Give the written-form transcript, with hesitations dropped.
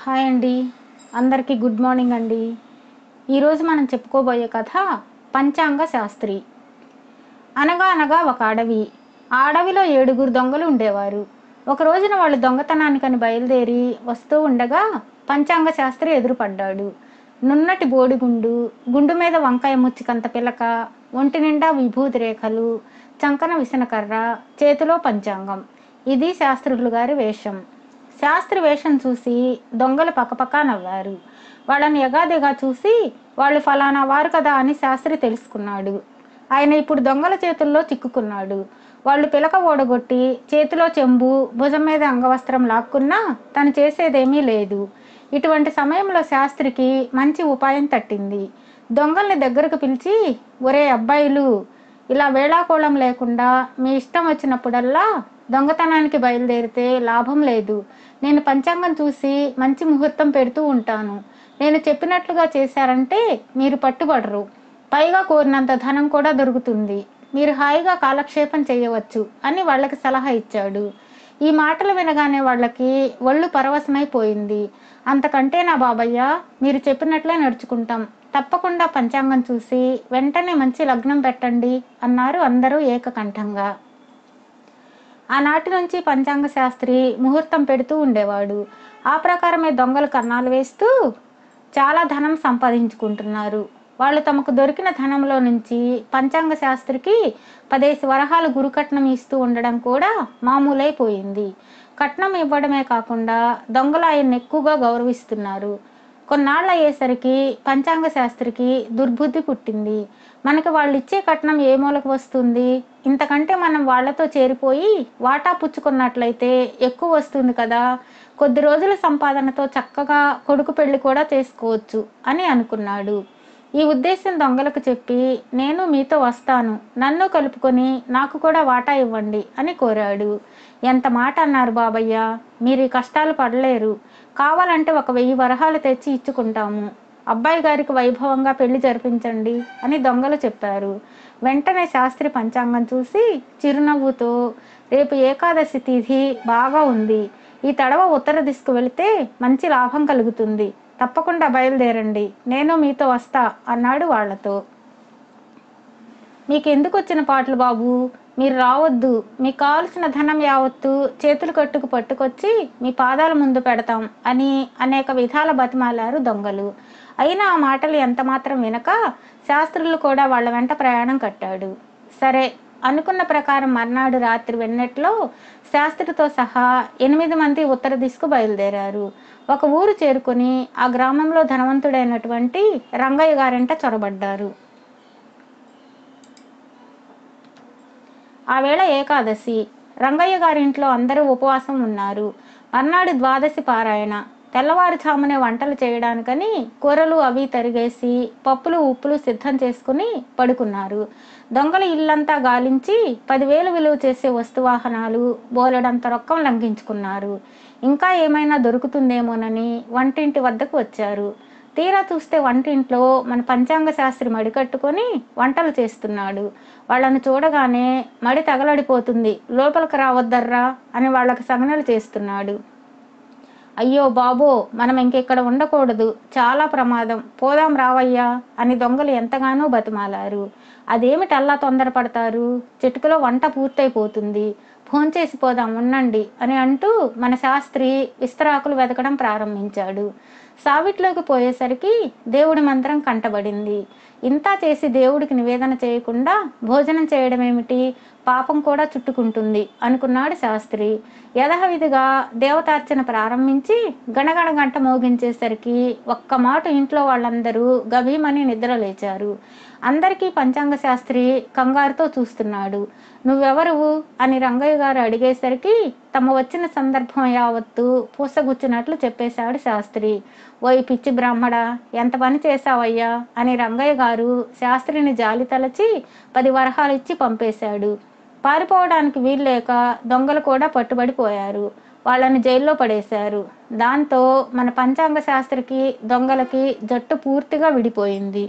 Hi అండి. అందరికీ good morning అండి. ఈరోజు మనం చెప్పుకోబోయే కథ పంచాంగ శాస్త్రి. అనగా అనగా ఒక అడవి. ఆ అడవిలో 7 దొంగలు ఉండేవారు. ఒక రోజున వాళ్ళు దొంగతనానికని బయలుదేరి వస్తూ ఉండగా పంచాంగ శాస్త్రి ఎదురుపడ్డాడు. నున్నటి బోడిగుండు, గుండు మీద వంకాయ ముచ్చికంత పిలక, ఒంటి నిండా విభూతి రేఖలు, చంకన విసనకర్ర, చేతిలో పంచాంగం. ఇది శాస్త్రులు గారి వేషం. శాస్త్రి వేషం చూసి దొంగలు పక్కపక్క నవ్వారు. వాళ్ళని ఎగాదిగా చూసి వాళ్ళు ఫలానా వారు కదా అని శాస్త్రి తెలుసుకున్నాడు. ఆయన ఇప్పుడు దొంగల చేతుల్లో చిక్కుకున్నాడు. వాళ్ళు పిలక ఓడగొట్టి చేతిలో చెంబు, భుజం మీద అంగవస్త్రం లాక్కున్నా తను చేసేదేమీ లేదు. ఇటువంటి సమయంలో శాస్త్రికి మంచి ఉపాయం తట్టింది. దొంగల్ని దగ్గరకు పిలిచి, ఒరే అబ్బాయిలు, ఇలా వేళాకోళం లేకుండా మీ ఇష్టం వచ్చినప్పుడల్లా దొంగతనానికి బయలుదేరితే లాభం లేదు. నేను పంచాంగం చూసి మంచి ముహూర్తం పెడుతూ ఉంటాను. నేను చెప్పినట్లుగా చేశారంటే మీరు పట్టుబడరు. పైగా కోరినంత ధనం కూడా దొరుకుతుంది. మీరు హాయిగా కాలక్షేపం చేయవచ్చు అని వాళ్ళకి సలహా ఇచ్చాడు. ఈ మాటలు వినగానే వాళ్ళకి ఒళ్ళు పరవశమైపోయింది. అంతకంటే నా బాబయ్య, మీరు చెప్పినట్లే నడుచుకుంటాం. తప్పకుండా పంచాంగం చూసి వెంటనే మంచి లగ్నం పెట్టండి అన్నారు అందరూ ఏకకంఠంగా. ఆనాటి నుంచి పంచాంగ శాస్త్రి ముహూర్తం పెడుతూ ఉండేవాడు. ఆ ప్రకారమే దొంగలు కన్నాలు వేస్తూ చాలా ధనం సంపాదించుకుంటున్నారు. వాళ్ళు తమకు దొరికిన ధనంలో నుంచి పంచాంగ శాస్త్రికి 10 వరహాలు గురుకట్నం ఇస్తూ ఉండడం కూడా మామూలైపోయింది. కట్నం ఇవ్వడమే కాకుండా దొంగలు ఆయన్ని ఎక్కువగా గౌరవిస్తున్నారు. కొన్నాళ్ళు అయ్యేసరికి పంచాంగ శాస్త్రికి దుర్బుద్ధి పుట్టింది. మనకి వాళ్ళు ఇచ్చే కట్నం ఏ మూలకు వస్తుంది? ఇంతకంటే మనం వాళ్లతో చేరిపోయి వాటా పుచ్చుకున్నట్లయితే ఎక్కువ వస్తుంది కదా. కొద్ది రోజుల సంపాదనతో చక్కగా కొడుకు పెళ్లి కూడా చేసుకోవచ్చు అని అనుకున్నాడు. ఈ ఉద్దేశం దొంగలకు చెప్పి, నేను మీతో వస్తాను, నన్ను కలుపుకొని నాకు కూడా వాటా ఇవ్వండి అని కోరాడు. ఎంత మాట అన్నారు బాబయ్య, మీరు ఈ కష్టాలు పడలేరు. కావాలంటే 1000 వరహాలు తెచ్చి ఇచ్చుకుంటాము. అబ్బాయి గారికి వైభవంగా పెళ్లి జరిపించండి అని దొంగలు చెప్పారు. వెంటనే శాస్త్రి పంచాంగం చూసి చిరునవ్వుతో, రేపు ఏకాదశి తిథి బాగా ఉంది. ఈ తడవ ఉత్తర దిశకు వెళితే మంచి లాభం కలుగుతుంది. తప్పకుండా బయలుదేరండి, నేను మీతో వస్తా అన్నాడు వాళ్లతో. మీకెందుకు వచ్చిన పాటలు బాబు, మీరు రావద్దు. మీకు కావలసిన ధనం యావత్తు చేతులు కట్టుకు పట్టుకొచ్చి మీ పాదాల ముందు పెడతాం అని అనేక విధాల బతిమాలారు దొంగలు. అయినా ఆ మాటలు ఎంత మాత్రం వినక శాస్త్రులు కూడా వాళ్ళ వెంట ప్రయాణం కట్టాడు. సరే అనుకున్న ప్రకారం మర్నాడు రాత్రి వెన్నెట్లో శాస్త్రితో సహా 8 మంది ఉత్తర దిశకు బయలుదేరారు. ఒక ఊరు చేరుకుని ఆ గ్రామంలో ధనవంతుడైనటువంటి రంగయ్య గారింట చొరబడ్డారు. ఆ వేళ ఏకాదశి. రంగయ్య గారింట్లో అందరూ ఉపవాసం ఉన్నారు. మర్నాడు ద్వాదశి పారాయణ. తెల్లవారుజామునే వంటలు చేయడానికని కూరలు అవి తరిగేసి పప్పులు ఉప్పులు సిద్ధం చేసుకుని పడుకున్నారు. దొంగలు ఇల్లంతా గాలించి 10,000 విలువ చేసే వస్తువాహనాలు, బోలెడంత రొక్కం లంఘించుకున్నారు. ఇంకా ఏమైనా దొరుకుతుందేమోనని వంటింటి వద్దకు వచ్చారు. తీరా చూస్తే వంటింట్లో మన పంచాంగ శాస్త్రి మడికట్టుకొని వంటలు చేస్తున్నాడు. వాళ్ళను చూడగానే మడి తగలడిపోతుంది, లోపలికి రావద్దర్రా అని వాళ్ళకి సంజ్ఞలు చేస్తున్నాడు. అయ్యో బాబో, మనం ఇంకెక్కడ ఉండకూడదు, చాలా ప్రమాదం, పోదాం రావయ్యా అని దొంగలు ఎంతగానో బతిమాలారు. అదేమిటల్లా తొందరపడతారు, చిటికలో వంట పూర్తయిపోతుంది, భోంచేసి పోదాం ఉండండి అని అంటూ మన శాస్త్రి విస్తరాకులు వెతకడం ప్రారంభించాడు. సావిట్లోకి పోయేసరికి దేవుడి మంత్రం కంటబడింది. ఇంతా చేసి దేవుడికి నివేదన చేయకుండా భోజనం చేయడం ఏమిటి, పాపం కూడా చుట్టుకుంటుంది అనుకున్నాడు శాస్త్రి. యథావిధిగా దేవతార్చన ప్రారంభించి గణగణ గంట మోగించేసరికి ఒక్క మాట ఇంట్లో వాళ్ళందరూ గభీమని నిద్ర లేచారు. అందరికీ పంచాంగ శాస్త్రి కంగారుతో చూస్తున్నాడు. నువ్వెవరువు అని రంగయ్య గారు అడిగేసరికి తమ వచ్చిన సందర్భం యావత్తు పూసగుచ్చినట్లు చెప్పేశాడు శాస్త్రి. ఓయ్ పిచ్చి బ్రాహ్మడా, ఎంత పని చేశావయ్యా అని రంగయ్య గారు శాస్త్రిని జాలి తలచి 10 వరహాలు ఇచ్చి పంపేశాడు. పారిపోవడానికి వీల్లేక దొంగలు కూడా పట్టుబడిపోయారు. వాళ్ళని జైల్లో పడేశారు. దాంతో మన పంచాంగ శాస్త్రికి దొంగలకి జట్టు పూర్తిగా విడిపోయింది.